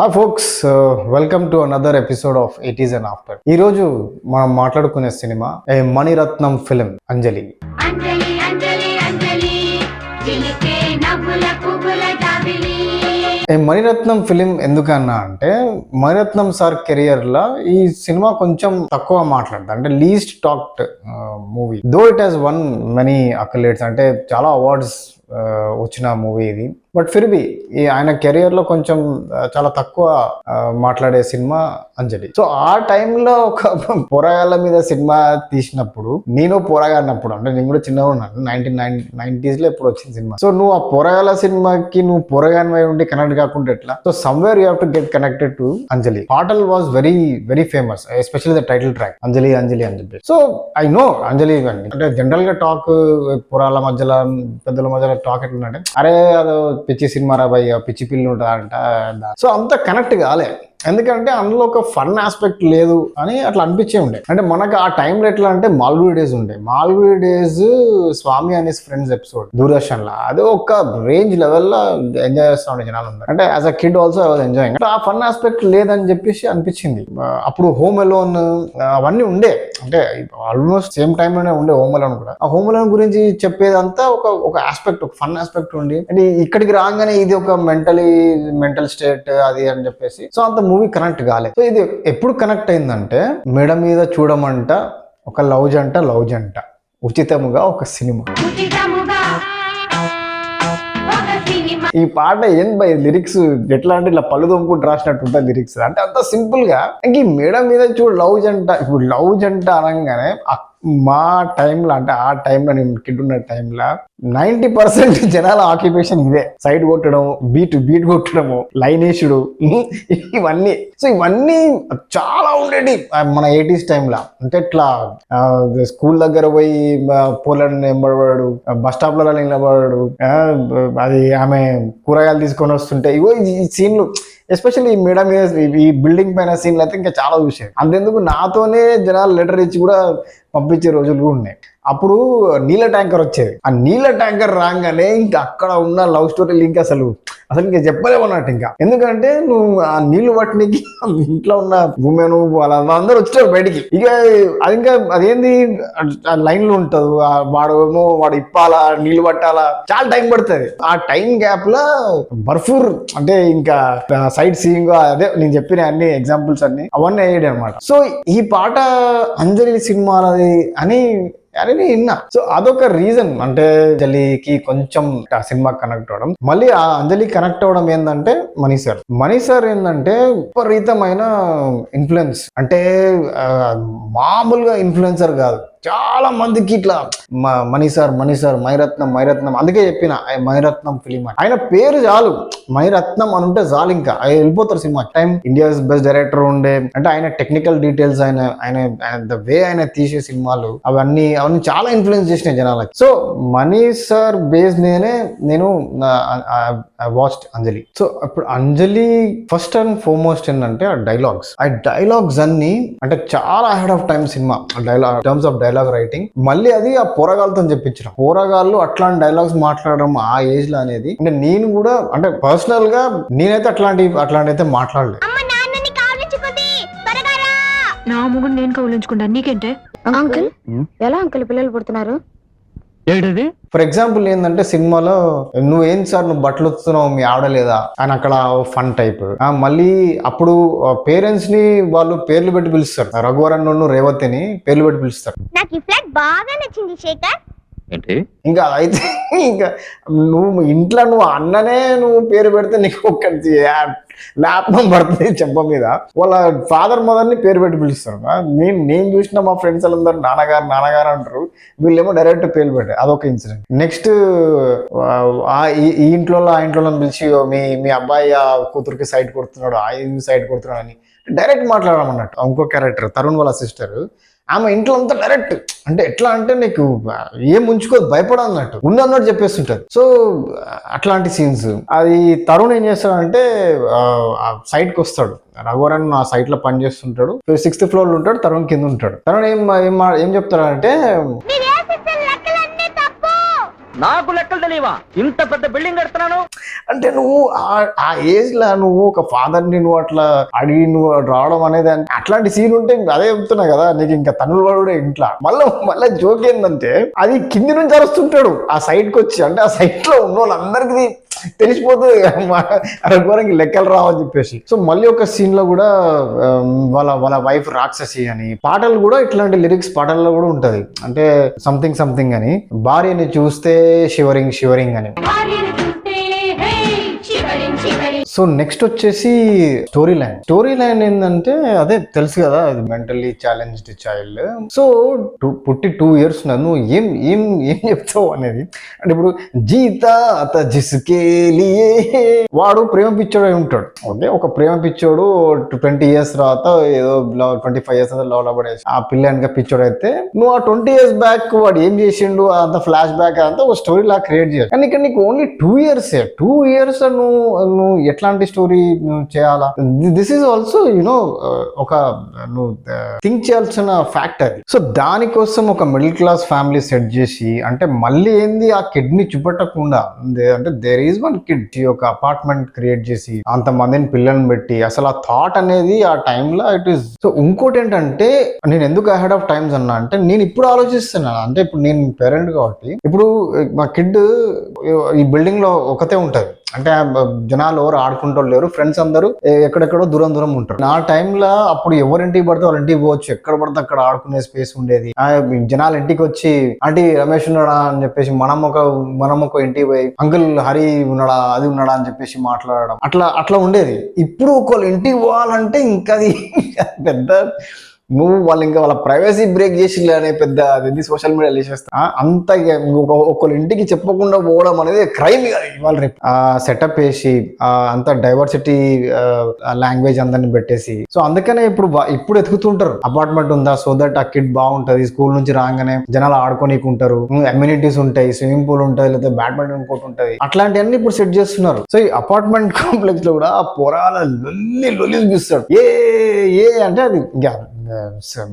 Hi folks, welcome to another episode of 80s and after. ఈ రోజు మనం మాట్లాడుకునే cinema a Mani Ratnam film Anjali. ఈ మణిరత్నం ఫిలిం ఎందుకన్నా అంటే మణిరత్నం సార్ కెరియర్ లో ఈ సినిమా కొంచెం తక్కువ మాట్లాడతారు, అంటే least talked movie. Though it has won many accolades, అంటే చాలా అవార్డ్స్ వచ్చిన మూవీ ఇది. బట్ ఫిర్బీ ఈ ఆయన కెరియర్ లో కొంచెం చాలా తక్కువ మాట్లాడే సినిమా అంజలి. సో ఆ టైంలో ఒక పోరగాళ్ళ మీద సినిమా తీసినప్పుడు, నేను పోరగా అన్నప్పుడు, అంటే నేను కూడా చిన్నగా ఉన్నాను, 1990s లో ఎప్పుడు వచ్చింది సినిమా. సో నువ్వు ఆ పోరగాళ్ళ సినిమాకి నువ్వు పోరగాని ఉండి కనెక్ట్ కాకుండా ఎట్లా? So somewhere you have to get connected to Anjali. పాటల్ was very very famous, especially the title track Anjali Anjali అని చెప్పి. సో ఐ నో అంజలి ఇవన్నీ, అంటే జనరల్ గా టాక్ పురాల మధ్యలో పెద్దల మధ్యలో టాక్ ఎట్లుందంటే, అరే అదో పిచ్చి సినిమా రా భయ్య, పిచ్చి పిల్లి ఉంటారంట. సో అంత కనెక్ట్ కాలే, ఎందుకంటే అందులో ఒక ఫన్ ఆస్పెక్ట్ లేదు అని అట్లా అనిపించే ఉండే. అంటే మనకు ఆ టైంలో ఎట్లా అంటే మాల్గుడి డేస్ ఉండే, Malgudi Days Swami and his friends episode Doordarshan లో, అది ఒక రేంజ్ లెవెల్లో ఎంజాయ్ చేస్తా ఉండే జనాలు ఉన్నారు. అంటే as a kid also I was enjoying. ఆ ఫన్ ఆస్పెక్ట్ లేదని చెప్పేసి అనిపించింది. అప్పుడు హోమ్ అలోన్ అవన్నీ ఉండే, అంటే ఆల్మోస్ట్ సేమ్ టైం లోనే ఉండే హోమ్ అలోన్ కూడా. ఆ హోమ్ అలోన్ గురించి చెప్పేదంతా ఒక ఆస్పెక్ట్, ఒక ఫన్ ఆస్పెక్ట్ ఉండి, అంటే ఇక్కడికి రాగానే ఇది ఒక మెంటల్ స్టేట్ అది అని చెప్పేసి. సో అంత మూవీ కనెక్ట్ కాలేదు. సో ఇది ఎప్పుడు కనెక్ట్ అయిందంటే, మేడ మీద చూడమంట ఒక లవ్ జంట ఉచితముగా ఒక సినిమా. ఈ పాట ఏం బై లిరిక్స్ ఎట్లా అంటే ఇట్లా పళ్ళు దొంపుకుంటూ రాసినట్టు ఉంటుంది లిరిక్స్. అంటే అంత సింపుల్ గా, ఇంక ఈ మేడ మీద చూడు లవ్ జంట. ఇప్పుడు లవ్ జంట అనగానే మా టైంలో, అంటే ఆ టైంలో నేను కిడ్ ఉన్న టైంలో 90% జనాల ఆక్యుపేషన్ ఇదే. సైడ్ కొట్టడం, బీట్ కొట్టడము, లైన్ వేసుడు, ఇవన్నీ. సో ఇవన్నీ చాలా ఉండేవి మన 80s టైంలో. అంటే ఇట్లా స్కూల్ దగ్గర పోయి పూలను నిలబడాడు, బస్ స్టాప్లలో నిలబడాడు, అది ఆమె కూరగాయలు తీసుకొని వస్తుంటే, ఇవో ఈ సీన్లు, ఎస్పెషల్లీ ఈ మేడ మీద ఈ బిల్డింగ్ పైన సీన్లు అయితే ఇంకా చాలా చూసాను. అంతెందుకు నాతోనే జనాలు లెటర్ ఇచ్చి కూడా పంపించే రోజులు కూడా ఉన్నాయి. అప్పుడు నీళ్ళ ట్యాంకర్ వచ్చేది. ఆ నీళ్ళ ట్యాంకర్ రాగానే ఇంకా అక్కడ ఉన్న లవ్ స్టోరీలు ఇంకా అసలు ఇంకా చెప్పలేమన్నట్టు. ఇంకా ఎందుకంటే నువ్వు ఆ నీళ్లు పట్టడానికి ఇంట్లో ఉన్న ఉమెన్ వాళ్ళందరూ వచ్చారు బయటికి. ఇక అది ఇంకా అదేంది లైన్ లో ఉంటుంది, వాడు ఇప్పాలా, నీళ్లు పట్టాలా, చాలా టైం పడుతుంది. ఆ టైం గ్యాప్ లో బర్ఫూర్, అంటే ఇంకా సైట్ సీయింగ్, అదే నేను చెప్పిన అన్ని ఎగ్జాంపుల్స్ అన్ని అవన్నీ అయ్యాడు అనమాట. సో ఈ పాట అంజలి సినిమాలది అని విన్నా. సో అదొక రీజన్, అంటే అంజలికి కొంచెం ఆ సినిమా కనెక్ట్ అవడం. మళ్ళీ ఆ అంజలి కనెక్ట్ అవడం ఏంటంటే మణి సార్ ఏంటంటే విపరీతమైన ఇన్ఫ్లుయెన్స్. అంటే మామూలుగా ఇన్ఫ్లుయెన్సర్ కాదు, చాలా మందికి ఇట్లా మణి సార్ మణిరత్నం. అందుకే చెప్పిన మణిరత్నం ఫిలిం అని. ఆయన పేరు చాలు, మణిరత్నం అని ఉంటే చాలు, ఇంకా వెళ్ళిపోతారు cinema. Time India's best director ఉండే, అంటే ఆయన టెక్నికల్ డీటెయిల్స్, ఆయన ద వే ఆయన తీసే సినిమాలు అవన్నీ చాలా ఇన్ఫ్లుయెన్స్ చేసినాయి జనాలకి. సో మణి సార్ బేస్ నేను వాచ్డ్ అంజలి. సో అప్పుడు అంజలి ఫస్ట్ అండ్ ఫార్మోస్ట్ ఏంటంటే ఆ డైలాగ్స్ అన్ని, అంటే చాలా ahead of time cinema. Terms of dialogue writing, మళ్ళీ అది ఆ పోరగాళ్ళతో చెప్పించడం. పోరగాళ్ళు అట్లాంటి డైలాగ్స్ మాట్లాడడం ఆ ఏజ్ లో అనేది, అంటే నేను కూడా, అంటే పర్సనల్ గా నేనైతే అట్లాంటి అయితే మాట్లాడలేదు. నా మొగుడు నేను కౌలించుకుంటాను, నీకేంటే? అంకుల్ ఎలా అంకుల్ పిల్లలు పుడుతున్నారు? ఫర్ ఎగ్జాంపుల్ ఏంటంటే, సినిమాలో నువ్వేం సార్ నువ్వు బట్టలు ఉతుకుతున్నావు, మీ ఆడలేదా అని అక్కడ ఫన్ టైప్. మళ్ళీ అప్పుడు పేరెంట్స్ ని వాళ్ళు పేర్లు పెట్టి పిలుస్తారు. రఘువరన్ రేవతిని పేర్లు పెట్టి పిలుస్తారు. నాకు ఈ ఫ్లాట్ బాగా నచ్చింది శేఖర్. ఇంకా అయితే ఇంకా నువ్వు ఇంట్లో నువ్వు అన్ననే నువ్వు పేరు పెడితే నీకు ఒక్కటి లాపం పడుతుంది చెంప మీద. వాళ్ళ ఫాదర్ మదర్ ని పేరు పెట్టి పిలుస్తారు. నేను చూసిన మా ఫ్రెండ్స్ వాళ్ళందరూ నాన్నగారు అంటారు, వీళ్ళేమో డైరెక్ట్ పేరు పెట్టారు. అదొక ఇన్సిడెంట్. నెక్స్ట్ ఈ ఇంట్లో ఆ ఇంట్లో పిలిచి మీ అబ్బాయి ఆ కూతురికి సైడ్ కొడుతున్నాడు, ఆ సైడ్ కొడుతున్నాడు అని డైరెక్ట్ మాట్లాడడం అన్నట్టు. ఇంకో క్యారెక్టర్ తరుణ్ వాళ్ళ సిస్టర్, ఆమె ఇంట్లో అంతా డైరెక్ట్, అంటే ఎట్లా అంటే నీకు ఏం ఉంచుకోదు, భయపడన్నట్టు ఉన్నట్టు చెప్పేస్తుంటది. సో అట్లాంటి సీన్స్. అది తరుణ్ ఏం చేస్తాడంటే సైట్ కి వస్తాడు. రఘువరన్ ఆ సైట్ లో పని చేస్తుంటాడు, 6th floor లో ఉంటాడు, తరుణ్ కింద ఉంటాడు. తరుణ్ ఏం చెప్తాడంటే నాకు లెక్కలు తెలియవా? ఇంత పెద్ద బిల్డింగ్ కడుతున్నాను. అంటే నువ్వు ఆ ఏజ్ లా నువ్వు ఒక ఫాదర్ ని నువ్వు అట్లా అడిగి నువ్వు రావడం అనేది అట్లాంటి సీన్ ఉంటే అదే చెప్తున్నా కదా నీకు ఇంకా తన్నులు పడుడే ఇంట్లో. మళ్ళీ జోక్ ఏంటంటే అది కింది నుంచి అరుస్తుంటాడు ఆ సైడ్ కి వచ్చి. అంటే ఆ సైట్ లో ఉన్న వాళ్ళందరికీ తెలిసిపోతుంది ఘోరంగా లెక్కలు రావని చెప్పేసి. సో మళ్ళీ ఒక సీన్ లో కూడా వాళ్ళ వైఫ్ రాక్షసి అని పాటలు కూడా ఇట్లాంటి లిరిక్స్ పాటల్లో కూడా ఉంటది. అంటే సంథింగ్ అని భార్యని చూస్తే షివరింగ్ అని. సో నెక్స్ట్ వచ్చేసి స్టోరీ లైన్ ఏంటంటే అదే తెలుసు కదా అది మెంటల్లీ ఛాలెంజ్డ్ చైల్డ్. సో పుట్టి 2 years నువ్వు ఏం ఏం ఏం చెప్తావు అనేది. అంటే ఇప్పుడు జీతా అత జిస్కే లియే వాడు ప్రేమ పిచ్చోడు అయి ఉంటాడు. ఓకే ఒక ప్రేమ పిచ్చోడు 20 years తర్వాత ఏదో 25 years లవ్ పడేసి ఆ పిల్ల వెనక పిచ్చోడు అయితే నువ్వు ఆ 20 years బ్యాక్ వాడు ఏం చేసిండు అంత ఫ్లాష్ బ్యాక్ అంతా ఒక స్టోరీ లా క్రియేట్ చేయాలి. కానీ ఇక్కడ నీకు ఓన్లీ 2 years నువ్వు ఎట్లాంటి స్టోరీ నువ్వు చేయాలా? దిస్ ఈజ్ ఆల్సో యునో ఒక నువ్వు థింక్ చేయాల్సిన ఫ్యాక్ట్ అది. సో దానికోసం ఒక మిడిల్ క్లాస్ ఫ్యామిలీ సెట్ చేసి అంటే మళ్ళీ ఏంది ఆ కిడ్ ని చూపెట్టకుండా అంటే దేర్ ఈజ్ వన్ కిడ్ ఒక అపార్ట్మెంట్ క్రియేట్ చేసి అంతమందిని పిల్లల్ని పెట్టి అసలు ఆ థాట్ అనేది ఆ టైంలో ఇట్ ఈస్. సో ఇంకోటి ఏంటంటే నేను ఎందుకు అహెడ్ ఆఫ్ టైమ్స్ అన్నా అంటే నేను ఇప్పుడు ఆలోచిస్తున్నాను. అంటే ఇప్పుడు నేను పేరెంట్ కాబట్టి ఇప్పుడు మా కిడ్ ఈ బిల్డింగ్ లో ఒకతే ఉంటది. అంటే జనాలు ఎవరు ఆడుకుంటూ లేరు, ఫ్రెండ్స్ అందరూ ఎక్కడెక్కడో దూరం ఉంటారు. నా టైంలో అప్పుడు ఎవరింటికి పడితే వాళ్ళ ఇంటికి పోవచ్చు, ఎక్కడ పడితే అక్కడ ఆడుకునే స్పేస్ ఉండేది. జనాలు ఇంటికి వచ్చి ఆంటీ రమేష్ ఉన్నాడా అని చెప్పేసి మనం ఒక ఇంటికి పోయి అంకుల్ హరి ఉన్నాడా అది ఉన్నాడా అని చెప్పేసి మాట్లాడడం అట్లా ఉండేది. ఇప్పుడు ఒకళ్ళు ఇంటికి పోవాలంటే ఇంకా అది పెద్ద నువ్వు వాళ్ళు ఇంకా వాళ్ళ ప్రైవసీ బ్రేక్ చేసి అనే పెద్ద అది సోషల్ మీడియా లేచేస్తా అంత ఒకళ్ళ ఇంటికి చెప్పకుండా పోవడం అనేది క్రైమ్ కాదు ఇవాళ రేపు. సెటప్ వేసి అంత డైవర్సిటీ లాంగ్వేజ్ అందరిని పెట్టేసి సో అందుకనే ఇప్పుడు ఎతుకుతుంటారు అపార్ట్మెంట్ ఉందా సో దట్ ఆ కిడ్ బాగుంటది, స్కూల్ నుంచి రాగానే జనాలు ఆడుకోనీకుంటారు, అమ్యూనిటీస్ ఉంటాయి, స్విమ్మింగ్ పూల్ ఉంటుంది, లేదా బ్యాడ్మింటన్ కోర్ట్ ఉంటుంది, అట్లాంటివన్నీ ఇప్పుడు సెట్ చేస్తున్నారు. సో ఈ అపార్ట్మెంట్ కాంప్లెక్స్ లో కూడా ఆ పొరాల లొల్లి చూపిస్తాడు. ఏ అంటే అది ఇంకా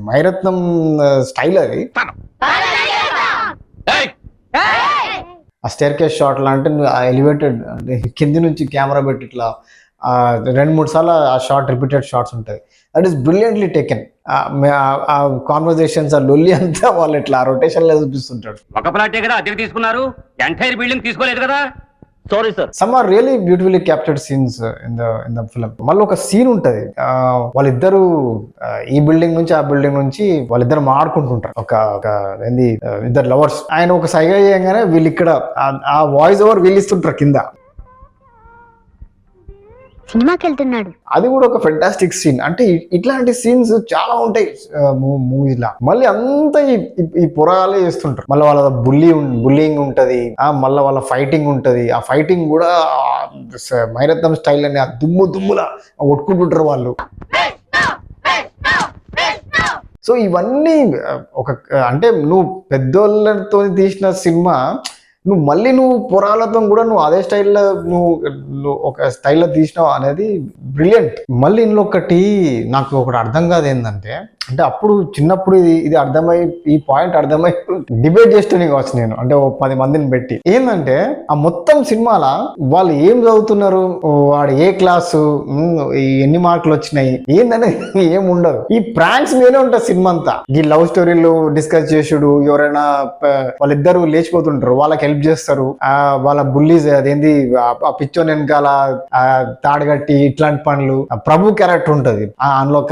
మైరత్నం స్టైల్ అది. ఆ స్టేర్ కేస్ షాట్ లాంటి ఎలివేటెడ్ కింది నుంచి కెమెరా పెట్టి ఇట్లా 2-3 సార్లు ఆ షార్ట్ రిపీటెడ్ షార్ట్స్ ఉంటాయి. That is brilliantly taken. ఆ కాన్వర్సేషన్స్ ఆ లొల్లి అంతా వాళ్ళు ఇట్లా రొటేషన్ లో చూపిస్తుంటాడు. ఒక ప్లాటే కదా అద్దెకి తీసుకున్నారు, ఎంటైర్ బిల్డింగ్ తీసుకోలేదు కదా. Sorry sir. Some are really beautifully captured scenes in the film. మళ్ళీ ఒక సీన్ ఉంటది, వాళ్ళిద్దరు ఈ బిల్డింగ్ నుంచి ఆ బిల్డింగ్ నుంచి వాళ్ళిద్దరు మాడుకుంటుంటారు. ఒక ఇద్దరు లవర్స్. ఆయన ఒక సైగ చేయగానే వీళ్ళు ఇక్కడ ఆ వాయిస్ ఓవర్ వీళ్ళు ఇస్తుంటారు కింద. సినిమాకి వెళ్తున్నాడు. అది కూడా ఒక ఫెంటాస్టిక్ సీన్. అంటే ఇట్లాంటి సీన్స్ చాలా ఉంటాయి మూవీలా. మళ్ళీ అంతా ఈ పురాలే చేస్తుంటారు. మళ్ళీ వాళ్ళ బుల్లింగ్ ఉంటది, మళ్ళీ వాళ్ళ ఫైటింగ్ ఉంటది. ఆ ఫైటింగ్ కూడా మైరత్నం స్టైల్ అని ఆ దుమ్ములా కొట్టుకుంటుంటారు వాళ్ళు. సో ఇవన్నీ అంటే నువ్వు పెద్దోళ్ళతో తీసిన సినిమా నువ్వు మళ్ళీ పొరాలతో కూడా అదే స్టైల్లో నువ్వు ఒక స్టైల్లో తీసినావు అనేది బ్రిలియంట్. మళ్ళీ ఇందులో నాకు ఒకటి అర్థం కాదు ఏంటంటే అంటే అప్పుడు చిన్నప్పుడు ఇది అర్థమై ఈ పాయింట్ అర్థమై డిబేట్ చేస్తూనే కావచ్చు నేను. అంటే 10 మందిని పెట్టి ఏంటంటే ఆ మొత్తం సినిమాల వాళ్ళు ఏం చదువుతున్నారు, వాడు ఏ క్లాసు, ఎన్ని మార్కులు వచ్చినాయి ఏందని ఏం ఉండదు. ఈ ప్రాంక్స్ మీదే ఉంటుంది సినిమా అంతా. ఈ లవ్ స్టోరీలు డిస్కస్ చేసుడు, ఎవరైనా వాళ్ళిద్దరు లేచిపోతుంటారు, వాళ్ళకి హెల్ప్ చేస్తారు, వాళ్ళ బుల్లీస్ అదేంది ఆ పిచ్చోని వెనకాల తాడగట్టి ఇట్లాంటి పనులు. ప్రభు క్యారెక్టర్ ఉంటది అందులో,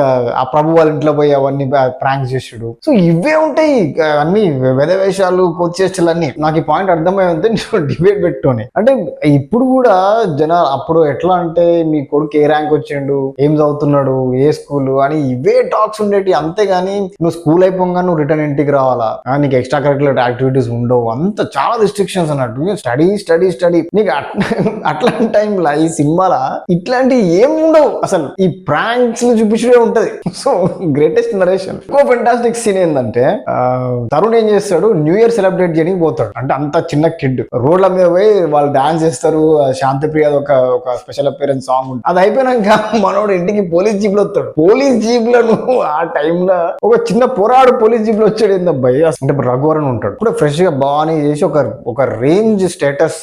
ఆ ప్రభు వాళ్ళ ఇంట్లో పోయి అవన్నీ ప్రాంక్స్ చేసాడు. సో ఇవే ఉంటాయి అన్ని వెధవేషాలు కొచ్చేష్టలు అన్ని. నాకు ఈ పాయింట్ అర్థమయ్యంతే డిబేట్ పెట్టుకొని. అంటే ఇప్పుడు కూడా జనాలు అప్పుడు ఎట్లా అంటే మీ కొడుకు ఏ ర్యాంక్ వచ్చిండు, ఏం చదువుతున్నాడు, ఏ స్కూల్ అని ఇవే టాక్స్ ఉండేటి. అంతేగాని నువ్వు స్కూల్ అయిపోగా నువ్వు రిటర్న్ ఇంటికి రావాలా, నీకు ఎక్స్ట్రా కరిక్యులర్ యాక్టివిటీస్ ఉండవు, అంత చాలా రిస్ట్రిక్షన్స్ అన్నట్టు. స్టడీ నీకు అట్లాంటి టైంలో ఈ సినిమాల ఇట్లాంటివి ఏం ఉండవు అసలు. ఈ ప్రాంక్స్ చూపించడే ఉంటది. So greatest narration. ఇంకో ఫెంటాస్టిక్ సీన్ ఏంటంటే తరుణ్ ఏం చేస్తాడు, న్యూ ఇయర్ సెలబ్రేట్ చేయడానికి పోతాడు. అంటే అంత చిన్న కిడ్ రోడ్ల మీద పోయి వాళ్ళు డాన్స్ చేస్తారు. శాంతిప్రియ ఒక స్పెషల్ అపియరెన్స్ సాంగ్ ఉంటుంది. అది అయిపోయినాక మనోడు ఇంటికి పోలీస్ జీప్ లో వస్తాడు. పోలీస్ జీప్ లో ఆ టైంలో ఒక చిన్న పోరాడు పోలీస్ జీప్ లో వచ్చాడు ఏందబ్బాయి. అంటే రఘువరన్ ఉంటాడు కూడా ఫ్రెష్ గా బాగానే చేసి ఒక రేంజ్ స్టేటస్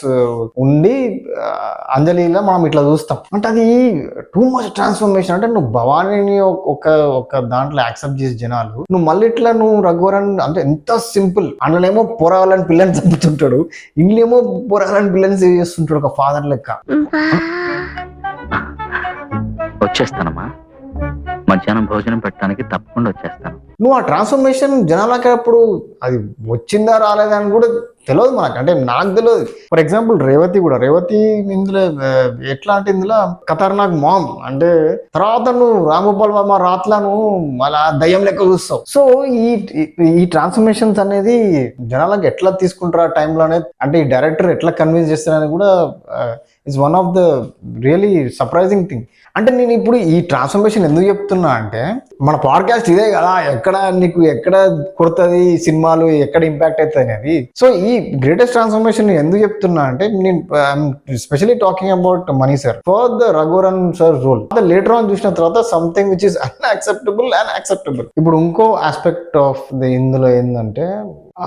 ఉండి అంజలిలో మనం ఇట్లా చూస్తాం. అంటే అది టూ మచ్ ట్రాన్స్ఫర్మేషన్. అంటే నువ్వు భవానీని ఒక దాంట్లో యాక్సెప్ట్ చేసే జనాలు, నువ్వు మళ్ళీ ఇట్లా నువ్వు రఘువరన్ అంటే ఎంత సింపుల్. అందులోనేమో పోరాలని పిల్లని చంపుతుంటాడు, ఇండ్లేమో పోరాలని పిల్లని చేస్తుంటాడు ఒక ఫాదర్ లెక్క. వచ్చేస్తానమ్మా, మధ్యాహ్నం భోజనం పెట్టడానికి తప్పకుండా వచ్చేస్తాను. నువ్వు ఆ ట్రాన్స్ఫర్మేషన్ జనాలకి అప్పుడు అది వచ్చిందా రాలేదా అని కూడా తెలియదు మనకు. అంటే నాకు తెలియదు. ఫర్ ఎగ్జాంపుల్ రేవతి ఇందులో ఎట్లా అంటే ఇందులో ఖతర్నాక్ మామ్ అంటే తర్వాత నువ్వు రాంగోపాల్ వర్మ రాత్లను మళ్ళా దయ్యం లెక్క చూస్తావు. సో ఈ ట్రాన్స్ఫర్మేషన్స్ అనేది జనాలకు ఎట్లా తీసుకుంటారు ఆ టైంలో అనేది, అంటే ఈ డైరెక్టర్ ఎట్లా కన్విన్స్ చేస్తారని కూడా it's one of the really surprising thing. అంటే నేను ఇప్పుడు ఈ ట్రాన్స్ఫర్మేషన్ ఎందుకు చెప్తున్నా అంటే, మన పాడ్కాస్ట్ ఇదే కదా, ఎక్కడ కొడుతుంది సినిమాలు, ఎక్కడ ఇంపాక్ట్ అవుతుంది అనేది. సో ఈ గ్రేటెస్ట్ ట్రాన్స్ఫర్మేషన్ ఎందుకు చెప్తున్నా అంటే, నేను specially talking about Mani sir for the Raghuvaran sir role. Later on చూసిన తర్వాత something which is unacceptable and acceptable. ఇప్పుడు ఇంకో ఆస్పెక్ట్ ఆఫ్ ద ఇందులో ఏంటంటే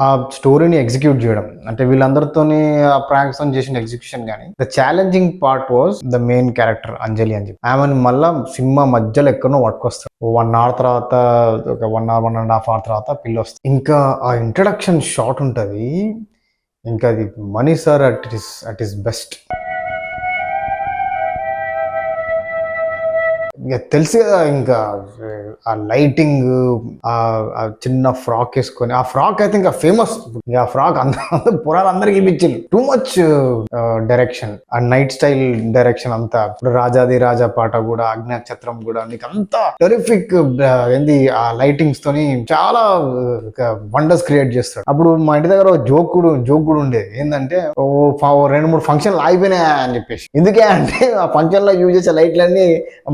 ఆ స్టోరీని ఎగ్జిక్యూట్ చేయడం. అంటే వీళ్ళందరితోని ఆ ప్రాంక్స్ చేసిన ఎగ్జిక్యూషన్ కానీ, the challenging part was the main character Anjali అని చెప్పి. ఆమెను మళ్ళా సినిమా మధ్యలో ఎక్కడో పట్టుకొస్తారు. 1 hour తర్వాత, ఒక 1 hour 1.5 hour తర్వాత పిల్ల వస్తుంది. ఇంకా ఆ ఇంట్రడక్షన్ షాట్ ఉంటుంది, ఇంకా అది money sir at is best. ఇక తెలుసు కదా, ఇంకా ఆ లైటింగ్, ఆ చిన్న ఫ్రాక్ వేసుకొని, ఆ ఫ్రాక్ అయితే ఇంకా ఫేమస్. ఆ ఫ్రాక్ అందరూ పురాలందరికీ ఇప్పించింది. టూ మచ్ డైరెక్షన్, ఆ నైట్ స్టైల్ డైరెక్షన్ అంతా. ఇప్పుడు రాజాది రాజా పాట కూడా, అగ్నినక్షత్రం కూడా, నీకు అంతా టెరిఫిక్ ఏంది ఆ లైటింగ్స్ తోని చాలా వండర్స్ క్రియేట్ చేస్తాడు. అప్పుడు మా ఇంటి దగ్గర జోక్ కూడా ఉండేది. ఏంటంటే 2-3 ఫంక్షన్లు ఆగిపోయినాయా అని చెప్పేసి. ఎందుకే అంటే ఆ ఫంక్షన్ లో యూజ్ చేసే లైట్లన్నీ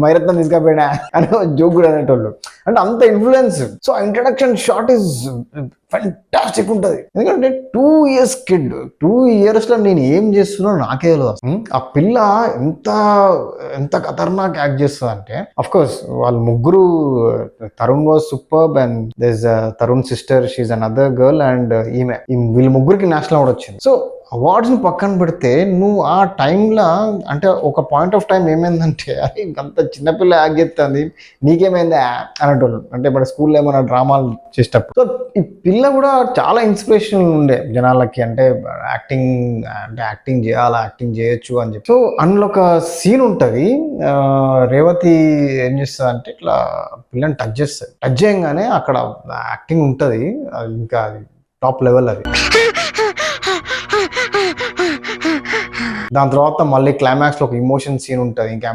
మైరత్నం తీసుకపోయినా అని జోక్ కూడా అనేటోళ్ళు. అంటే అంత influence. So introduction shot is fantastic ఉంటుంది. ఎందుకంటే 2 years కిడ్, 2 years లో నేను ఏం చేస్తున్నా నాకే తెలియదు. ఆ పిల్ల ఎంత ఖతర్నాక్ యాక్ట్ చేస్తుంది అంటే, అఫ్ కోర్స్ వాళ్ళ ముగ్గురు, Tarun was superb and there Tarun sister, she another girl, and వీళ్ళ ముగ్గురికి నేషనల్ అవార్డ్ వచ్చింది. సో అవార్డ్స్ ని పక్కన పెడితే, నువ్వు ఆ టైంలో అంటే ఒక పాయింట్ ఆఫ్ టైం ఏమైందంటే, అరే అంత చిన్నపిల్ల యాక్ట్ చేస్తుంది, నీకేమైందా అనేటోళ్ళు. అంటే ఇప్పుడు స్కూల్లో ఏమైనా డ్రామాలు చేసేటప్పుడు. సో ఈ పిల్ల కూడా చాలా ఇన్స్పిరేషన్ ఉండే జనాలకి. అంటే యాక్టింగ్ చేయాలా, యాక్టింగ్ చేయొచ్చు అని చెప్పి. సో అందులో ఒక సీన్ ఉంటుంది, రేవతి ఏం చేస్తుంది అంటే ఇట్లా పిల్లని టచ్ చేస్తుంది. టచ్ చేయగానే అక్కడ యాక్టింగ్ ఉంటుంది, ఇంకా టాప్ లెవెల్ అది. దాని తర్వాత మళ్ళీ క్లైమాక్స్ లో ఒక ఇమోషన్ సీన్ ఉంటుంది. ఇంకా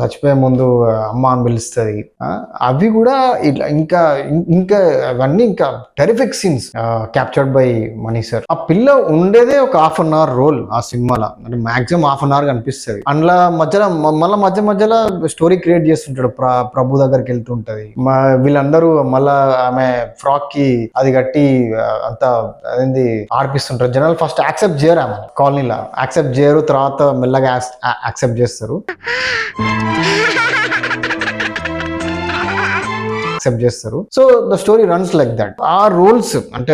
చచ్చిపోయే ముందు అమ్మ అని పిలుస్తుంది. అవి కూడా ఇట్లా ఇంకా అవన్నీ ఇంకా terrific scenes captured by money sir. ఆ పిల్ల ఉండేదే ఒక 1/2 hour రోల్ ఆ సినిమాలో. అంటే మాక్సిమం 1/2 hour కనిపిస్తుంది. అందులో మధ్యలో స్టోరీ క్రియేట్ చేస్తుంటాడు. ప్రభు దగ్గరికి వెళ్తుంటది. వీళ్ళందరూ మళ్ళా ఆమె ఫ్రాక్ కి అది కట్టి అంతా అదేంది ఆర్పిస్తుంటారు. జనాలు ఫస్ట్ యాక్సెప్ట్ చేయరు, ఆమె కాలనీలో యాక్సెప్ట్ చేయరు, తర్వాత మెల్లగా యాక్సెప్ట్ చేస్తారు. So the story runs like that. ఆ రోల్స్ అంటే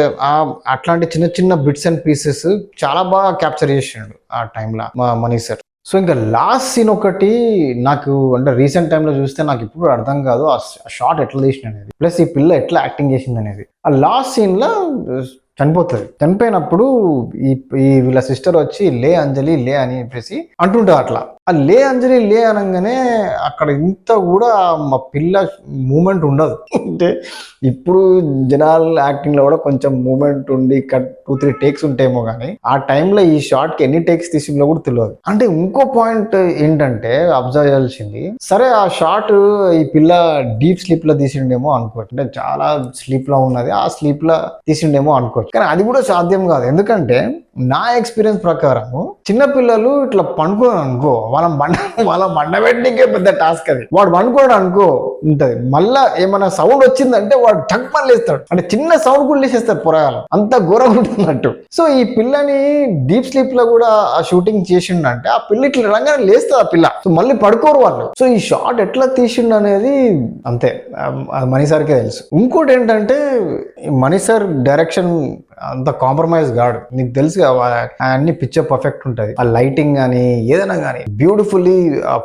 అట్లాంటి చిన్న బిట్స్ అండ్ పీసెస్ చాలా బాగా క్యాప్చర్ చేసిండు ఆ టైంలో మనీ సార్. సో ఇంకా లాస్ట్ సీన్ ఒకటి నాకు, అంటే రీసెంట్ టైంలో చూస్తే నాకు ఇప్పుడు అర్థం కాదు ఆ షాట్ ఎట్లా తీసిన అనేది, ప్లస్ ఈ పిల్ల ఎట్లా యాక్టింగ్ చేసింది అనేది. ఆ లాస్ట్ సీన్లో చనిపోతుంది. చనిపోయినప్పుడు ఈ వీళ్ళ సిస్టర్ వచ్చి లే అంజలి లే అని చెప్పేసి అంటుంటారు. అట్లా ఆ లే అంజలి లే అనగానే అక్కడ ఇంత కూడా మా పిల్ల మూమెంట్ ఉండదు. అంటే ఇప్పుడు జనాల యాక్టింగ్ లో కూడా కొంచెం మూమెంట్ ఉండి 2-3 టేక్స్ ఉంటాయేమో కానీ, ఆ టైంలో ఈ షార్ట్ కి ఎన్ని టేక్స్ తీసిందో కూడా తెలియదు. అంటే ఇంకో పాయింట్ ఏంటంటే అబ్జర్వ్ చేయాల్సింది, సరే ఆ షార్ట్ ఈ పిల్ల డీప్ స్లీప్ లో తీసిండేమో అనుకోవచ్చు. అంటే చాలా స్లీప్ లో ఉన్నది, ఆ స్లీప్ లో తీసిండేమో అనుకోవచ్చు. కానీ అది కూడా సాధ్యం కాదు. ఎందుకంటే నా ఎక్స్పీరియన్స్ ప్రకారము చిన్నపిల్లలు ఇట్లా పండుకున్నాను అనుకో, వాళ్ళ మండబెట్టికే పెద్ద టాస్క్ అది. వాడు పండుకోవడం అనుకో ఉంటది, మళ్ళా ఏమైనా సౌండ్ వచ్చిందంటే వాడు టక్మని లేస్తాడు, అంటే చిన్న సౌండ్ కూడా లేసేస్తాడు పొరగాలు, అంత ఘోరంగా ఉంటున్నట్టు. సో ఈ పిల్లని డీప్ స్లీప్ లో కూడా ఆ షూటింగ్ చేసిండంటే ఆ పిల్ల ఇట్లా రంగానే లేస్తుంది ఆ పిల్ల, సో మళ్ళీ పడుకోరు వాళ్ళు. సో ఈ షాట్ ఎట్లా తీసిండు అనేది అంతే మణి సార్కే తెలుసు. ఇంకోటి ఏంటంటే మణి సార్ డైరెక్షన్ అంత కాంప్రమైజ్ కాడు, నీకు తెలుసు అన్ని పిక్చర్ పర్ఫెక్ట్ ఉంటుంది, ఆ లైటింగ్ కానీ ఏదైనా కానీ బ్యూటిఫుల్లీ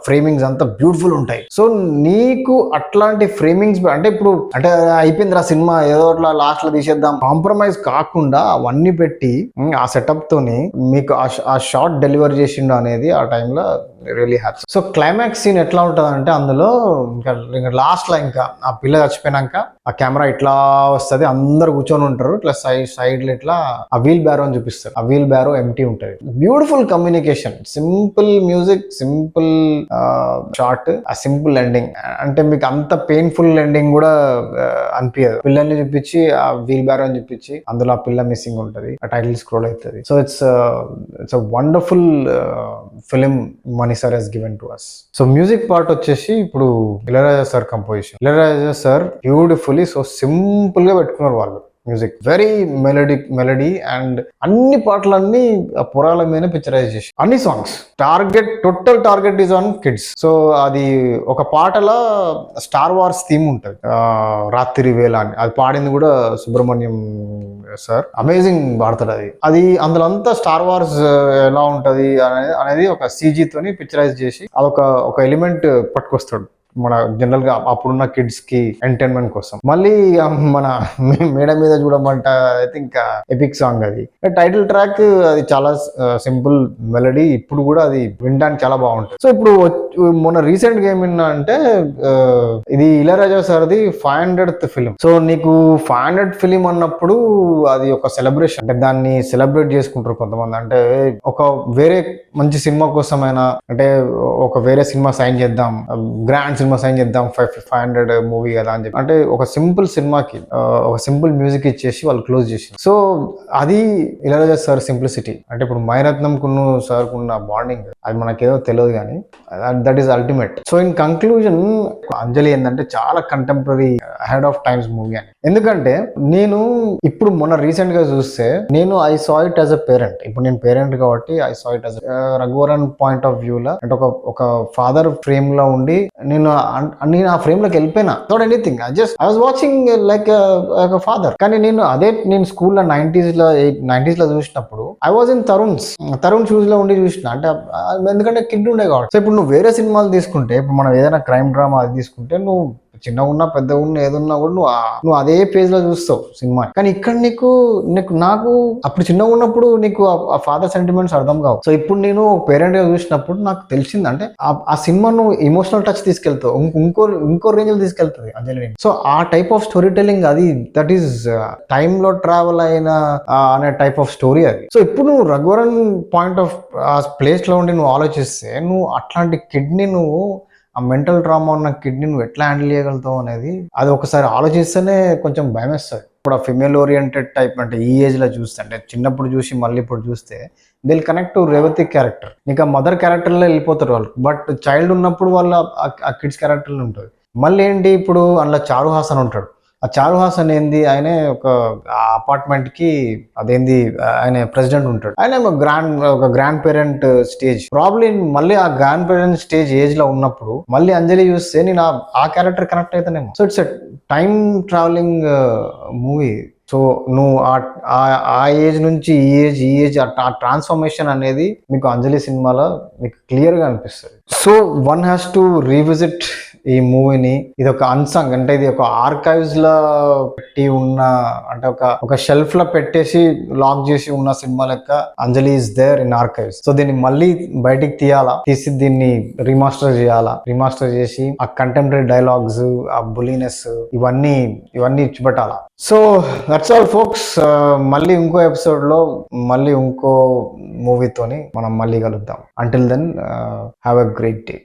ఫ్రేమింగ్స్ అంతా బ్యూటిఫుల్ ఉంటాయి. సో నీకు అట్లాంటి ఫ్రేమింగ్స్ అంటే ఇప్పుడు అంటే అయిపోయింది ఆ సినిమా ఏదో అట్లా లాస్ట్ లో తీసేద్దాం కాంప్రమైజ్ కాకుండా అవన్నీ పెట్టి ఆ సెటప్ తోని మీకు ఆ షార్ట్ డెలివర్ చేసిండు అనేది ఆ టైంలో really happy. So climax scene ఎట్లా ఉంటుంది అంటే అందులో ఇంకా లాస్ట్ లో ఇంకా ఆ పిల్ల చచ్చిపోయినాక ఆ కెమెరా ఇట్లా వస్తుంది, అందరు కూర్చొని ఉంటారు, ఇట్లా సైడ్ లో ఇట్లా ఆ వీల్ బ్యారో అని చూపిస్తారు, ఆ వీల్ బ్యారో ఎంటీ ఉంటుంది. Beautiful communication, simple music, simple short, ఆ సింపుల్ ఎండింగ్. అంటే మీకు అంత పెయిన్ఫుల్ ఎండింగ్ కూడా అనిపించదు. పిల్లల్ని చూపించి ఆ వీల్ బ్యారో అని చూపించి అందులో ఆ పిల్ల మిస్సింగ్ ఉంటుంది, ఆ టైటిల్ స్క్రోల్ అవుతుంది. So it's a wonderful film Mani sir he's given to us. So music part వచ్చేసి ఇప్పుడు Ilaiyaraaja sir composition. Ilaiyaraaja sir beautifully so simple గా పెట్టుకున్నారు వాళ్ళు మ్యూజిక్, వెరీ మెలడీ అండ్ అన్ని పాటలన్నీ పురాల మీద పిక్చరైజ్ చేసి అన్ని songs total target is on kids. So అది ఒక పాటలో స్టార్ వార్స్ థీమ్ ఉంటుంది, రాత్రి వేళ అని, అది పాడింది కూడా సుబ్రహ్మణ్యం సార్, అమేజింగ్ పాడతాడు అది అందులో అంతా స్టార్ వార్స్ ఎలా ఉంటది అనేది ఒక CG తోని పిక్చరైజ్ చేసి అదొక ఎలిమెంట్ పట్టుకొస్తాడు మన జనరల్ గా అప్పుడున్న కిడ్స్ కి ఎంటర్టైన్మెంట్ కోసం. మళ్ళీ మన మేడ మీద చూడమంట అయితే ఇంకా ఎపిక్ సాంగ్, అది టైటిల్ ట్రాక్, అది చాలా సింపుల్ మెలడీ, ఇప్పుడు కూడా అది వినడానికి చాలా బాగుంటుంది. సో ఇప్పుడు మొన్న రీసెంట్ గా ఏమన్నా అంటే ఇది ఇళయరాజా సార్ది 500th ఫిలిం. సో నీకు 500th ఫిలిం అన్నప్పుడు అది ఒక సెలబ్రేషన్, అంటే దాన్ని సెలబ్రేట్ చేసుకుంటారు కొంతమంది, అంటే ఒక వేరే మంచి సినిమా కోసమైనా, అంటే ఒక వేరే సినిమా సైన్ చేద్దాం, గ్రాండ్ సినిమా సైన్ చేద్దాం, 500 మూవీ కదా అని చెప్పి, అంటే ఒక సింపుల్ సినిమాకి ఒక సింపుల్ మ్యూజిక్ ఇచ్చేసి వాళ్ళు క్లోజ్ చేసి. సో అది ఇళయరాజా సార్ సింప్లిసిటీ. అంటే ఇప్పుడు మణిరత్నం కును సార్ కున్న బాండింగ్ అది మనకేదో తెలియదు కానీ that is ultimate. So in conclusion Anjali ఏంటంటే చాలా contemporary ahead of times movie అని. ఎందుకంటే నేను ఇప్పుడు మొన్న రీసెంట్ గా చూస్తే నేను I saw it as a parent. ఇప్పుడు నేను పేరెంట్ కాబట్టి I saw it as Raghuvaran point of view లా, అంటే ఒక ఫాదర్ ఫ్రేమ్ లో ఉండి నేను ఆ ఫ్రేమ్ లోకి వెళ్ళిపోయినా, not anything, I was watching like father. కానీ నేను స్కూల్లో 90s లో చూసినప్పుడు I was in Tarun shoes లో ఉండి చూసిన, అంటే ఎందుకంటే కిడ్ ఉండే కాబట్టి. సో ఇప్పుడు నువ్వు వేరే సినిమాలు తీసుకుంటే, ఇప్పుడు మనం ఏదైనా క్రైమ్ డ్రామా అది తీసుకుంటే, నువ్వు చిన్నగా ఉన్నా పెద్దగా ఉన్నా ఏదున్నా కూడా నువ్వు అదే పేజ్ లో చూస్తావు సినిమా. కానీ ఇక్కడ నాకు అప్పుడు చిన్నగా ఉన్నప్పుడు నీకు ఆ ఫాదర్ సెంటిమెంట్స్ అర్థం కావు. సో ఇప్పుడు నేను పేరెంట్ గా చూసినప్పుడు నాకు తెలిసింది, అంటే ఆ సినిమాను ఎమోషనల్ టచ్ తీసుకెళ్తావు, ఇంకో రేంజ్ లో తీసుకెళ్తుంది అంజలి. సో ఆ టైప్ ఆఫ్ స్టోరీ టెల్లింగ్, అది దట్ ఈస్ టైమ్ లో ట్రావెల్ అయిన అనే టైప్ ఆఫ్ స్టోరీ అది. సో ఇప్పుడు నువ్వు రఘువరన్ పాయింట్ ఆఫ్ ప్లేస్ లో ఉండి నువ్వు ఆలోచిస్తే, నువ్వు అట్లాంటి కిడ్నీ నువ్వు ఆ మెంటల్ ట్రామా ఉన్న కిడ్నీ నువ్వు ఎట్లా హ్యాండిల్ చేయగలుగుతావు అనేది అది ఒకసారి ఆలోచిస్తేనే కొంచెం భయం వేస్తుంది. ఇప్పుడు ఆ ఫిమేల్ ఓరియంటెడ్ టైప్, అంటే ఈ ఏజ్ లో చూస్తే, అంటే చిన్నప్పుడు చూసి మళ్ళీ ఇప్పుడు చూస్తే దిల్ కనెక్ట్ టు రేవతి క్యారెక్టర్. ఇంకా మదర్ క్యారెక్టర్లో వెళ్ళిపోతారు వాళ్ళు, బట్ చైల్డ్ ఉన్నప్పుడు వాళ్ళ ఆ కిడ్స్ క్యారెక్టర్లో ఉంటుంది. మళ్ళీ ఏంటి ఇప్పుడు అందులో చారు హాసన్ ఉంటాడు. ఆ చారు హాసన్ ఏంది, ఆయన ఒక అపార్ట్మెంట్ కి అదేంది ఆయన ప్రెసిడెంట్ ఉంటాడు. ఆయన ఒక గ్రాండ్ పేరెంట్ స్టేజ్, ప్రాబ్లీ మళ్ళీ ఆ గ్రాండ్ పేరెంట్ స్టేజ్ ఏజ్ లో ఉన్నప్పుడు మళ్ళీ అంజలి చూస్తే నేను ఆ క్యారెక్టర్ కనెక్ట్ అవుతానేమో. So it's a time travelling movie. So నువ్వు ఆ ఏజ్ నుంచి ఈ ఏజ్ ఆ ట్రాన్స్ఫర్మేషన్ అనేది మీకు అంజలి సినిమాలో మీకు క్లియర్ గా అనిపిస్తుంది. So one has to revisit ఈ మూవీని. ఇది ఒక అన్సంగ్, అంటే ఇది ఒక ఆర్కైవ్స్ లో పెట్టి ఉన్న, అంటే ఒక షెల్ఫ్ లో పెట్టేసి లాక్ చేసి ఉన్న సినిమా లెక్క Anjali is there in archives. So దీన్ని మళ్ళీ బయటికి తీసి దీన్ని రీమాస్టర్ చేసి ఆ కంటెంపరీ డైలాగ్స్, ఆ బులీనెస్, ఇవన్నీ ఇచ్చిపెట్టాలా. So that's all folks. మళ్ళీ ఇంకో ఎపిసోడ్ లో మళ్ళీ ఇంకో మూవీతోని మనం మళ్ళీ కలుద్దాం. Until then have a great day.